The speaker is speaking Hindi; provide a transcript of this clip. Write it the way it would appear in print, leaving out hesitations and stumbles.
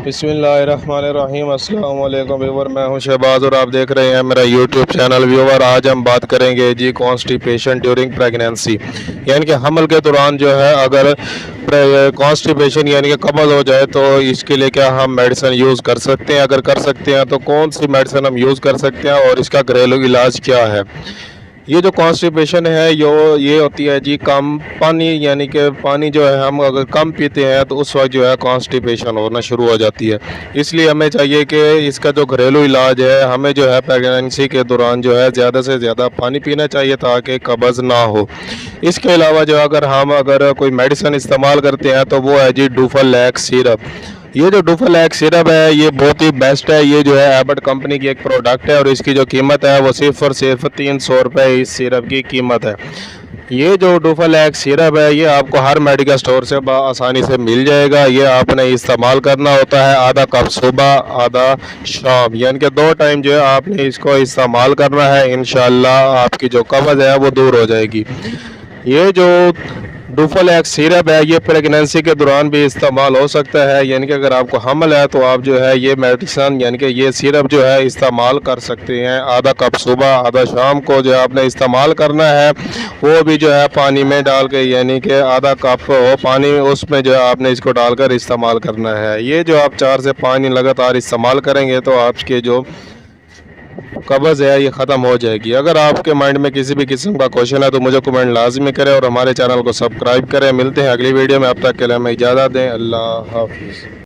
बिस्मिल्लाहिर्रहमानिर्रहीम। अस्सलाम वालेकुम व्यूवर, मैं हूं शहबाज और आप देख रहे हैं मेरा यूट्यूब चैनल। व्यूवर, आज हम बात करेंगे जी कॉन्स्टिपेशन ड्यूरिंग प्रेगनेंसी, यानी कि हमल के दौरान जो है अगर कॉन्स्टिपेशन यानी कि कब्ज़ हो जाए तो इसके लिए क्या हम मेडिसिन यूज़ कर सकते हैं। अगर कर सकते हैं तो कौन सी मेडिसिन हम यूज़ कर सकते हैं और इसका घरेलू इलाज क्या है। ये जो कॉन्स्टिपेशन है ये होती है जी कम पानी, यानी कि पानी जो है हम अगर कम पीते हैं तो उस वक्त जो है कॉन्स्टिपेशन होना शुरू हो जाती है। इसलिए हमें चाहिए कि इसका जो घरेलू इलाज है, हमें जो है प्रेगनेंसी के दौरान जो है ज़्यादा से ज़्यादा पानी पीना चाहिए ताकि कब्ज़ ना हो। इसके अलावा जो अगर कोई मेडिसिन इस्तेमाल करते हैं तो वो है जी डुफालैक्स सिरप। ये जो डुफालैक्स सिरप है ये बहुत ही बेस्ट है। ये जो है एबट कंपनी की एक प्रोडक्ट है और इसकी जो कीमत है वो सिर्फ़ और सिर्फ 300 रुपये इस सिरप की कीमत है। ये जो डुफालैक्स सिरप है ये आपको हर मेडिकल स्टोर से आसानी से मिल जाएगा। ये आपने इस्तेमाल करना होता है आधा कप सुबह आधा शाम, यानी कि 2 टाइम जो है आपने इसको इस्तेमाल करना है। इंशाल्लाह आपकी जो कब्ज़ है वो दूर हो जाएगी। ये जो डुफालैक्स सिरप है ये प्रेगनेंसी के दौरान भी इस्तेमाल हो सकता है, यानी कि अगर आपको हमल है तो आप जो है ये मेडिसिन यानी कि ये सिरप जो है इस्तेमाल कर सकते हैं। आधा कप सुबह आधा शाम को जो आपने इस्तेमाल करना है, वो भी जो है पानी में डाल के, यानी कि आधा कप हो पानी उसमें जो है आपने इसको डालकर इस्तेमाल करना है। ये जो आप 4 से 5 दिन लगातार इस्तेमाल करेंगे तो आपके जो कब्ज़ है ये ख़त्म हो जाएगी। अगर आपके माइंड में किसी भी किस्म का क्वेश्चन है तो मुझे कमेंट लाजमी करें और हमारे चैनल को सब्सक्राइब करें। मिलते हैं अगली वीडियो में, अब तक के लिए हमें इजाज़त दें। अल्लाह हाफ़िज़।